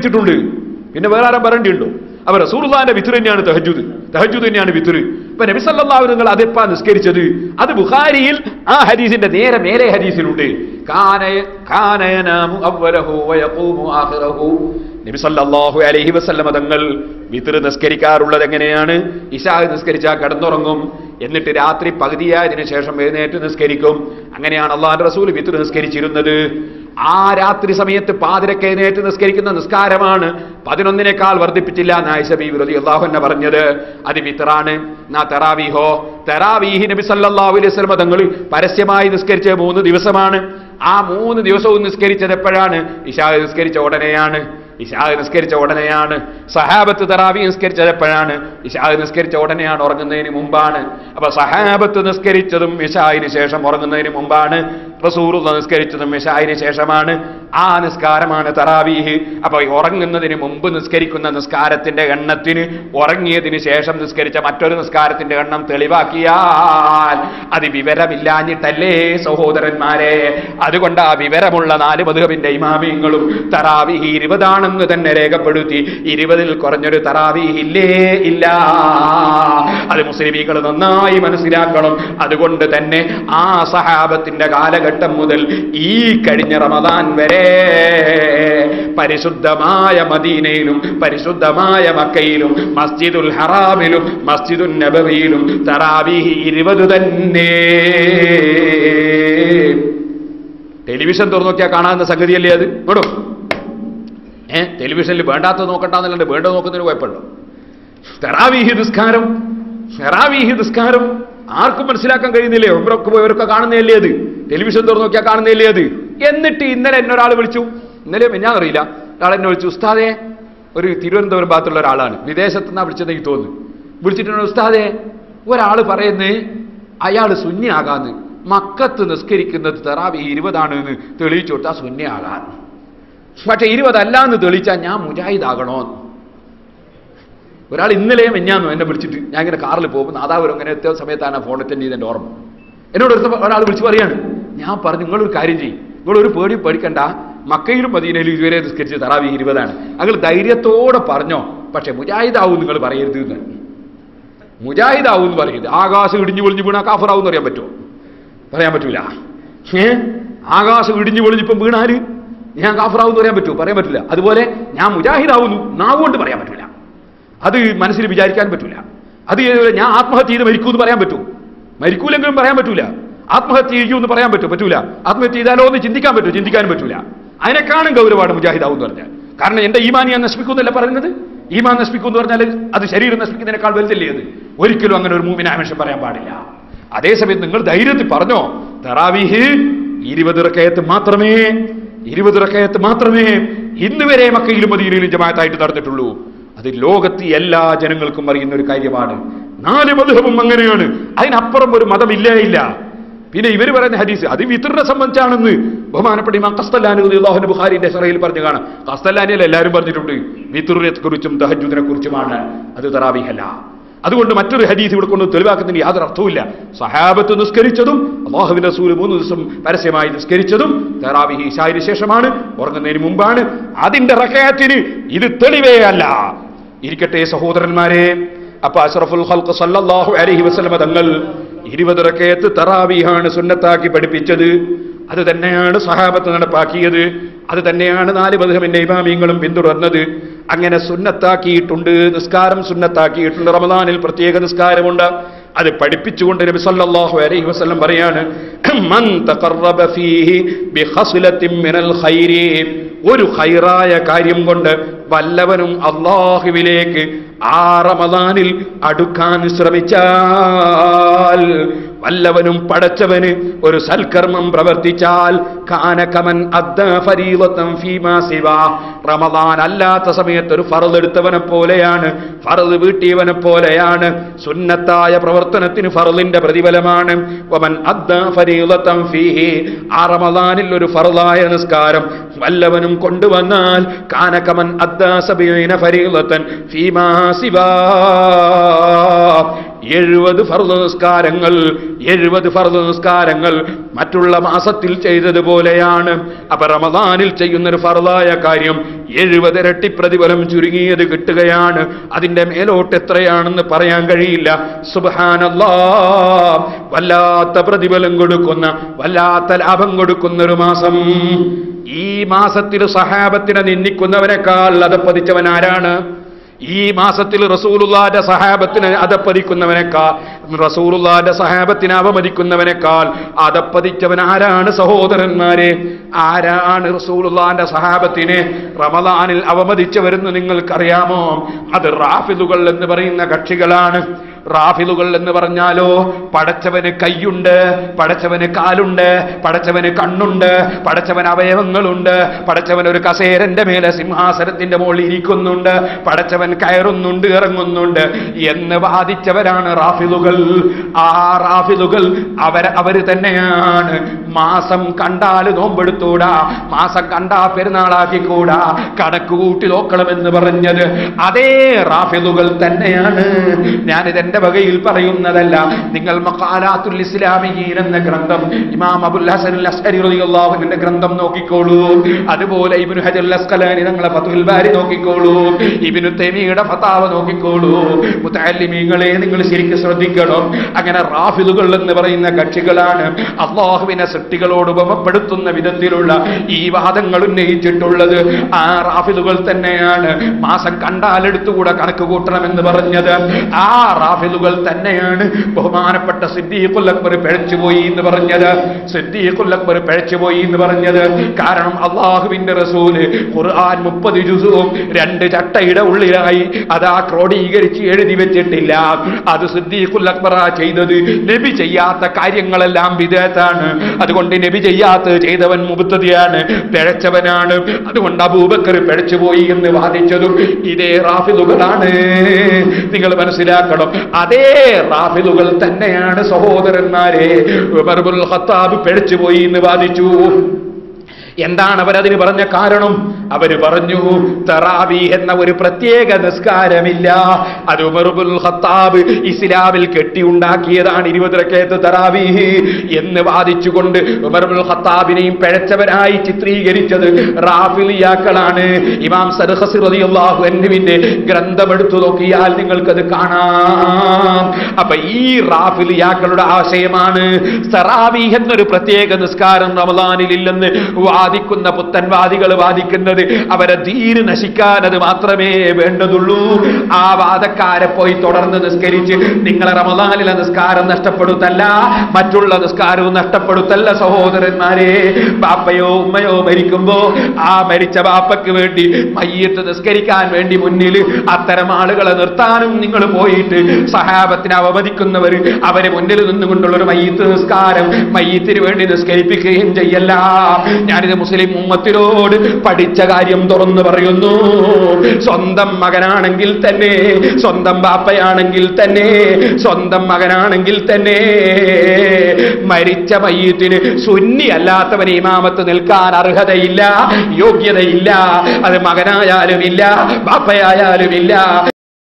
നിസ്കരിച്ചിട്ടുണ്ട്. പിന്നെ വേറെ ആരും പറയേണ്ടിയുണ്ടോ? അപ്പൊ റസൂലുള്ളാഹിന്റെ വിത്ർ തന്നെയാണ് തഹജ്ജുദ്, തഹജ്ജുദ് തന്നെയാണ് വിത്ർ. ഇപ്പൊ നബി സല്ലല്ലാഹു അലൈഹി വസല്ലം അതെപ്പാ നിസ്കരിച്ചത്? അത് ബുഖാരിയിൽ ആ ഹദീസിന്റെ നേരെ മേലെ ഹദീസിലുണ്ട്. കാനയനാമു അവ്വലഹു വയഖൂമു ആഖിറഹു. നബി സല്ലല്ലാഹു അലൈഹി വസല്ലം തങ്ങൾ വിത്ർ നിസ്കരിക്കാറുള്ളത് എങ്ങനെയാണ്? ഇശാ നിസ്കരിച്ചാൽ കിടന്നുറങ്ങും, എന്നിട്ട് രാത്രി പകുതിയായതിനു ശേഷം എഴുന്നേറ്റ് നിസ്കരിക്കും. അങ്ങനെയാണ് അല്ലാഹുവിന്റെ റസൂൽ വിത്ർ നിസ്കരിച്ചിരുന്നത്. ആ രാത്രി സമയത്ത് പാതിരക്ക് എഴുന്നേറ്റ് നിസ്കരിക്കുന്ന നിസ്കാരമാണ് 11 വർദ്ധിപ്പിച്ചില്ല എന്ന് ആയിഷ ബീവി റളിയല്ലാഹു അൻഹ പറഞ്ഞത്. അത് വിത്റാണ്. തറാവീഹോ, തറാവീഹ് നബി സല്ലല്ലാഹു അലൈഹി വസല്ലം തങ്ങൾ പരസ്യമായി നിസ്കരിച്ച 3 ദിവസമാണ്. ആ 3 ദിവസവും നിസ്കരിച്ചത് എപ്പോഴാണ്? ഇശാ നിസ്കരിച്ച ഉടനെയാണ്. ഇശാ നിസ്കരിച്ച ഉടനെയാണ്. സഹാബത്ത് തറാവീഹ് നിസ്കരിച്ചത് എപ്പോഴാണ്? ഇശാ നിസ്കരിച്ച ഉടനെയാണ്, ഉറങ്ങുന്നതിന് മുമ്പാണ്. അപ്പൊ സഹാബത്ത് നിസ്കരിച്ചതും ഇശായിന് ശേഷം ഉറങ്ങുന്നതിന് മുമ്പാണ്. റസൂലുള്ളാഹി നിസ്കരിച്ചതും ഇശായിന് ശേഷമാണ്. ആ നിസ്കാരമാണ് തറാവീഹ്. അപ്പൊ ഉറങ്ങുന്നതിന് മുമ്പ് നിസ്കരിക്കുന്ന നിസ്കാരത്തിന്റെ എണ്ണത്തിന് ഉറങ്ങിയതിന് ശേഷം നിസ്കരിച്ച മറ്റൊരു നിസ്കാരത്തിന്റെ എണ്ണം തെളിവാക്കിയാൽ അത് വിവരമില്ലാഞ്ഞിട്ടല്ലേ സഹോദരന്മാരെ? അതുകൊണ്ട് ആ വിവരമുള്ള 4 മദ്ഹബിന്റെ ഇമാമിയങ്ങളും തറാവീഹ് 20 ആണെന്ന് തന്നെ രേഖപ്പെടുത്തി. 20-ൽ കുറഞ്ഞൊരു തറാവീഹ് ഇല്ലേ? ഇല്ല. അത് മുസ്ലിമീങ്ങൾ നന്നായി മനസ്സിലാക്കണം. അതുകൊണ്ട് തന്നെ ആ സഹാബത്തിന്റെ കാലഘട്ടം മുതൽ ഈ കഴിഞ്ഞ റമദാൻ വരെ പരിശുദ്ധമായ മദീനയിലും പരിശുദ്ധമായ മക്കയിലും മസ്ജിദുൽ ഹറാമിലും മസ്ജിദുൻ നബവിയിലും തറാവീഹ് 20 തന്നെ. ടെലിവിഷൻ തുറന്നു നോക്കിയാൽ കാണാവുന്ന സംഗതിയല്ലേ അത്? കേട്ടോ, ടെലിവിഷനിൽ വേണ്ടാത്തത് നോക്കണ്ടെന്നല്ലാണ്ട് വേണ്ടത് നോക്കുന്നതിന് കുഴപ്പമുണ്ടോ? തറാവീഹ് നിസ്കാരം ആർക്കും മനസ്സിലാക്കാൻ കഴിയുന്നില്ലേ? ഇവരൊക്കെ കാണുന്നതല്ലേ അത്? ടെലിവിഷൻ തുറന്നു നോക്കിയാൽ കാണുന്നതല്ലേ അത്? എന്നിട്ട് ഇന്നലെ എന്നെ ഒരാൾ വിളിച്ചു, ഇന്നലെ ഞാൻ അറിയില്ല, ഒരാൾ എന്നെ വിളിച്ചു. ഉസ്താദേ, ഒരു തിരുവനന്തപുരം ഭാഗത്തുള്ള ഒരാളാണ്, വിദേശത്ത് നിന്നാ വിളിച്ചതെങ്കിൽ തോന്നുന്നു. വിളിച്ചിട്ടുണ്ട്, ഉസ്താദേ ഒരാൾ പറയുന്നത് അയാൾ സുന്നിയാകാന്ന്, മക്കത്ത് നിസ്കരിക്കുന്നത് തറാവീഹ് 20 ആണെന്ന് തെളിയിച്ചു കൊടുത്താൽ സുന്നിയാകാൻ, പക്ഷെ 20 അല്ലാന്ന് തെളിയിച്ചാൽ ഞാൻ മുജാഹിദാകണോന്ന്. ഒരാൾ ഇന്നലെ മെഞ്ഞാന്നു എന്നെ വിളിച്ചിട്ട്, ഞാൻ ഇങ്ങനെ കാറിൽ പോകുമ്പോൾ നാദാപുരം അങ്ങനെ എത്തിയ സമയത്താണ് ഫോൺ അറ്റൻഡ് ചെയ്തതിൻ്റെ ഓർമ്മ. എന്നോട് ഒരാൾ വിളിച്ച് പറയാണ്, ഞാൻ പറഞ്ഞു നിങ്ങളൊരു കാര്യം ചെയ്യും, നിങ്ങളൊരു പേടിക്കണ്ട, മക്കയിലും മദീനയിലും ഇതുവരെ നിസ്കരിച്ച് തറാവീഹ് 20 ആണ്, നിങ്ങൾ ധൈര്യത്തോടെ പറഞ്ഞോ, പക്ഷെ മുജാഹിദാവും നിങ്ങൾ പറയരുത് എന്ന്. മുജാഹിദാവും എന്ന് പറയരുത്. ആകാശം ഇടിഞ്ഞു പൊളിഞ്ഞു വീണാൽ കാഫറാവും എന്ന് പറയാൻ പറ്റുമോ? പറയാൻ പറ്റൂല. ആകാശം ഇടിഞ്ഞു പൊളിഞ്ഞിപ്പം വീണാല് ഞാൻ കാഫറാവും എന്ന് പറയാൻ പറ്റുമോ? പറയാൻ പറ്റില്ല. അതുപോലെ ഞാൻ മുജാഹിദാവുന്നു നാവുകൊണ്ട് പറയാൻ പറ്റില്ല, അത് മനസ്സിൽ വിചാരിക്കാൻ പറ്റൂല. അത് ഞാൻ ആത്മഹത്യ ചെയ്ത് മരിക്കൂന്ന് പറയാൻ പറ്റൂ? മരിക്കൂലെങ്കിലും പറയാൻ പറ്റൂല. ആത്മഹത്യ ചെയ്യുമെന്ന് പറയാൻ പറ്റൂല. ആത്മഹത്യ ചെയ്താലോ എന്ന് ചിന്തിക്കാൻ പറ്റുമോ? ചിന്തിക്കാനും പറ്റൂല. അതിനെക്കാളും ഗൗരവമാണ് മുജാഹിദാവും എന്ന് പറഞ്ഞാൽ. കാരണം എന്റെ ഈമാൻ ഞാൻ നശിപ്പിക്കുന്നല്ല പറയുന്നത്. ഈമാൻ നശിപ്പിക്കുമെന്ന് പറഞ്ഞാൽ അത് ശരീരം നശിപ്പിക്കുന്നതിനേക്കാൾ വലുതല്ലേ അത്? ഒരിക്കലും അങ്ങനെ ഒരു മൂമിനായ മനുഷ്യൻ പറയാൻ പാടില്ല. അതേസമയം നിങ്ങൾ ധൈര്യത്തിൽ പറഞ്ഞോ, തറാവീഹ് 20 റകഅത്ത് മാത്രമേ ഇന്ന് വരെ മക്കയിലും മദീനയിലും ജമാഅത്തായിട്ട് നടന്നിട്ടുള്ളൂ. അത് ലോകത്ത് എല്ലാ ജനങ്ങൾക്കും അറിയുന്ന ഒരു കാര്യമാണ്. 4 മദ്ഹബും അങ്ങനെയാണ്. അതിനപ്പുറം ഒരു മതമില്ല. പിന്നെ ഇവർ പറയുന്ന ഹദീസ് അത് വിത്റിനെ സംബന്ധിച്ചാണെന്ന് ബഹുമാനപ്പെട്ട ഇമാം ഖസ്തലാനി റളിയല്ലാഹു അൻഹു ബുഖാരിയുടെ ശറഹിൽ പറഞ്ഞു കാണാം. ഖസ്തലാനിയല്ല, എല്ലാവരും പറഞ്ഞിട്ടുണ്ട് വിത്റിനെ കുറിച്ചും തഹജ്ജുദിനെ കുറിച്ചുമാണ്, അത് തറാവീഹ് അല്ല. അതുകൊണ്ട് മറ്റൊരു ഹദീസ് ഇവിടെ കൊണ്ട് തെളിവാക്കുന്നതിന് യാതൊരു അർത്ഥവുമില്ല. സഹാബത്ത് നിസ്കരിച്ചതും അല്ലാഹുവിന്റെ റസൂൽ 3 ദിവസം പരസ്യമായി നിസ്കരിച്ചതും തറാവീഹ് ഇശായിന് ശേഷമാണ്, ഉറങ്ങുന്നതിന് മുമ്പാണ്. അതിന്റെ റകഅത്തിന് ഇത് തെളിവേ അല്ല. ഇരിക്കട്ടെ സഹോദരന്മാരെ, അപ്പൊ അഷ്റഫുൽ ഖൽഖ് സല്ലല്ലാഹു അലൈഹി വസല്ലം തങ്ങൾ 20 റകഅത്ത് തറാവീഹാണ് സുന്നത്താക്കി പഠിപ്പിച്ചത്. അത് തന്നെയാണ് സഹാബത്ത് നടപ്പാക്കിയത്. അത് തന്നെയാണ് 4 മദ്ഹബിന്റെ ഇമാമിയങ്ങളും പിന്തുടർന്നത്. അങ്ങനെ സുന്നത്താക്കിയിട്ടുണ്ട്, നിസ്കാരം സുന്നത്താക്കിയിട്ടുണ്ട്. റമദാനിൽ പ്രത്യേക നിസ്കാരമുണ്ട്. അത് പഠിപ്പിച്ചുകൊണ്ട് നബി സല്ലല്ലാഹു അലൈഹി വസല്ലം പറയാണ്, മൻ തഖറബ ഫീഹി ബിഖസ്ലത്തിൻ മിനൽ ഖൈരി, ഒരു ഖൈറായ കാര്യം കൊണ്ട് വല്ലവനും അല്ലാഹുവിലേക്ക് ആ റമദാനിൽ അടുക്കാൻ ശ്രമിച്ചാൽ, വല്ലവനും പടച്ചവന് ഒരു സൽക്കർമ്മം പ്രവർത്തിച്ചാൽ, കാന കമൻ അദ്ദാ ഫരീളതൻ ഫീമാ സിവാ, റമദാൻ അല്ലാത്ത സമയത്ത് ഒരു ഫർദ് എടുത്തവനെ പോലെയാണ്, ഫർദ് വീട്ടിയവനെ പോലെയാണ്. സുന്നത്തായ പ്രവർത്തനത്തിന് ഫർദിന്റെ പ്രതിഫലമാണ്. വമൻ അദ്ദാ ഫരീളതൻ ഫീഹി, ആ റമദാനിൽ ഒരു ഫർദായ നിസ്കാരം വല്ലവനും കൊണ്ടുവന്നാൽ, കാന കമൻ അദ്ദാ 70 ഫരീളതൻ ഫീമാ സിവാ, 70 ഫർദ് നിസ്കാരങ്ങൾ 70 ഫർദ് നിസ്കാരങ്ങൾ മറ്റുള്ള മാസത്തിൽ ചെയ്തതുപോലെയാണ്. അപ്പൊ റമദാനിൽ ചെയ്യുന്നൊരു ഫർദായ കാര്യം 70 ഇരട്ടി പ്രതിഫലം ചുരുങ്ങിയത് കിട്ടുകയാണ്. അതിന്റെ മേലോട്ട് എത്രയാണെന്ന് പറയാൻ കഴിയില്ല. സുബ്ഹാനല്ലാഹ്, വല്ലാത്ത പ്രതിഫലം കൊടുക്കുന്ന, വല്ലാത്ത ലാഭം കൊടുക്കുന്ന ഒരു മാസം. ഈ മാസത്തിൽ സഹാബത്തിനെ നിന്ദിക്കുന്നവനേക്കാൾ അധപ്പതിച്ചവൻ ആരാണ്? ഈ മാസത്തിൽ റസൂലുള്ളാഹിന്റെ സഹാബത്തിനെ അധപ്പതിക്കുന്നവനേക്കാൾ, റസൂലുള്ളാഹിന്റെ സഹാബത്തിനെ അവമതിക്കുന്നവനേക്കാൾ അധപ്പതിച്ചവൻ ആരാണ് സഹോദരന്മാരെ? ആരാണ് റസൂലുള്ളാഹിന്റെ സഹാബത്തിനെ റമദാനിൽ അവമതിച്ചവരെന്ന് നിങ്ങൾക്കറിയാമോ? അത് റാഫിദുകൾ എന്ന് പറയുന്ന കക്ഷികളാണ്. റാഫിദുകൾ എന്ന് പറഞ്ഞാലോ, പടച്ചവന് കൈയുണ്ട്, പടച്ചവന് കാലുണ്ട്, പടച്ചവന് കണ്ണുണ്ട്, പടച്ചവന് അവയവങ്ങളുണ്ട്, പടച്ചവൻ ഒരു കസേരന്റെ മേലെ സിംഹാസനത്തിന്റെ മുകളിൽ ഇരിക്കുന്നുണ്ട്, പടച്ചവൻ കയറുന്നുണ്ട്, ഇറങ്ങുന്നുണ്ട് എന്ന് വാദിച്ചവരാണ് റാഫിദുകൾ. ആ റാഫിദുകൾ അവര് തന്നെയാണ് മാസം കണ്ടാൽ നോമ്പെടുത്തൂടാ, മാസം കണ്ടാ പെരുന്നാളാക്കിക്കൂടാ, കണക്ക് കൂട്ടി നോക്കണമെന്ന് പറഞ്ഞത് അതേ റാഫിദുകൾ തന്നെയാണ്. ഞാനിത് എന്റെ വകയിൽ പറയുന്നതല്ല. നിങ്ങൾ മഖാലാത്തുൽ ഇസ്ലാമിയീൻ എന്ന ഗ്രന്ഥം ഇമാം അബുൽ ഹസൻ അൽ അശ്അരി റളിയല്ലാഹു അൻഹുവിന്റെ ഗ്രന്ഥം നോക്കിക്കോളൂ. അതുപോലെ ഇബ്നു ഹജർ അൽ അസ്ഖലാനി തങ്ങളെ ഫത്ഹുൽ ബാരി നോക്കിക്കോളൂ. ഇബ്നു തൈമിയ്യയുടെ ഫതാവ നോക്കിക്കോളൂ. മുതഅല്ലിമീങ്ങളെ നിങ്ങൾ ശരിക്കും ശ്രദ്ധിക്കണം. അങ്ങനെ റാഫിദുകൾ എന്ന് പറയുന്ന കക്ഷികളാണ് അല്ലാഹുവിനെ സൃഷ്ടികളോട് ഉപമപ്പെടുത്തുന്ന വിധത്തിലുള്ള ഈ വാദങ്ങൾ ഉന്നയിച്ചിട്ടുള്ളത്. ആ റാഫിദുകൾ തന്നെയാണ് മാസം കണ്ടാൽ എടുത്തുകൂടെ കണക്ക് കൂട്ടണമെന്ന് പറഞ്ഞത്. ആ റാഫിദുകൾ തന്നെയാണ് ബഹുമാനപ്പെട്ട സിദ്ദീഖുൽ അക്ബർ പിഴച്ചുപോയി എന്ന് പറഞ്ഞത്. സിദ്ദീഖുൽ അക്ബർ പിഴച്ചുപോയി എന്ന് പറഞ്ഞത് കാരണം അല്ലാഹുവിന്റെ റസൂല് ഖുർആൻ 30 ജുസും 2 ചട്ടയുടെ ഉള്ളിലായി അതാ ക്രോഡീകരിച്ച് എഴുതി വെച്ചിട്ടില്ല. അത് സിദ്ദീഖുൽ അക്ബർ ചെയ്തത്. നബി ചെയ്യാത്ത കാര്യങ്ങളെല്ലാം ബിദ്അത്താണ്. അതുകൊണ്ട് നബി ചെയ്യാത്തത് ചെയ്തവൻ മുബ്തദിയാണ്, പിഴച്ചവനാണ്. അതുകൊണ്ട് അബൂബക്കർ പിഴച്ചുപോയി എന്ന് വാദിച്ചതും ഇതേ റാഫിദുകളാണ്. നിങ്ങൾ മനസ്സിലാക്കണം. അതേ റാഫിദുകൾ തന്നെയാണ് സഹോദരന്മാരെ ഉമർ ഇബ്നുൽ ഖത്താബ് പിഴച്ചുപോയി എന്ന് വാദിച്ചു. എന്താണ് അവരതിന് പറഞ്ഞ കാരണം? അവര് പറഞ്ഞു തറാവീഹ് എന്ന ഒരു പ്രത്യേക നിസ്കാരമില്ല, അത് ഉമർ ഇബ്നുൽ ഖത്താബ് ഇസ്ലാമിൽ കെട്ടിയുണ്ടാക്കിയതാണ് 20 റക്അത്ത് തറാവീഹ് എന്ന് വാദിച്ചുകൊണ്ട് ഉമർ ഇബ്നുൽ ഖത്താബിനെയും പിഴച്ചവനായി ചിത്രീകരിച്ചത് റാഫിലിയാക്കളാണ്. ഇമാം സദ്ഖസി റളിയല്ലാഹു അൻഹുവിന്റെ ഗ്രന്ഥം എടുത്തു നോക്കിയാൽ നിങ്ങൾക്കത് കാണാം. അപ്പൊ ഈ റാഫിലിയാക്കളുടെ ആശയമാണ് തറാവീഹ് എന്നൊരു പ്രത്യേക നിസ്കാരം റമദാനിൽ ഇല്ലെന്ന് വാദിക്കുന്ന പുത്തൻവാദികൾ വാദിക്കുന്നത്. അവരെ ദീന് നശിക്കാൻ അത് മാത്രമേ വേണ്ടതുള്ളൂ. ആ വാദക്കാരെ പോയി തുടർന്ന് നിസ്കരിച്ച് നിങ്ങളെ റമദാനിലെ നിസ്കാരം നഷ്ടപ്പെടുത്തല്ല, മറ്റുള്ള നിസ്കാരവും നഷ്ടപ്പെടുത്തല്ല സഹോദരന്മാരെ. ബാപ്പയോ ഉമ്മയോ മരിക്കുമ്പോ ആ മരിച്ച ബാപ്പയ്ക്ക് വേണ്ടി മയ്യിത്ത് നിസ്കരിക്കാൻ വേണ്ടി മുന്നിൽ അത്തരം ആളുകളെ നിർത്താനും നിങ്ങൾ പോയിട്ട് സഹാബത്തിനെ അവമതിക്കുന്നവർ അവരെ മുന്നിൽ നിന്നുകൊണ്ടുള്ളൊരു മയ്യിത്ത് നിസ്കാരം മയ്യിത്തിന് വേണ്ടി നിസ്കരിപ്പിക്കുകയും ചെയ്യല്ല. ഞാനിത് മുസ്ലിം ഉമ്മത്തിനോട് പഠിച്ച കാര്യം തുറന്നു പറയുന്നു. സ്വന്തം മകനാണെങ്കിൽ തന്നെ, സ്വന്തം ബാപ്പയാണെങ്കിൽ തന്നെ, സ്വന്തം മകനാണെങ്കിൽ തന്നെ മരിച്ച മയ്യിത്തിന് സുന്നി അല്ലാത്തവന് ഇമാമത്ത് നിൽക്കാൻ അർഹതയില്ല, യോഗ്യതയില്ല. അത് മകനായാലും ഇല്ല, ബാപ്പയായാലും ഇല്ല.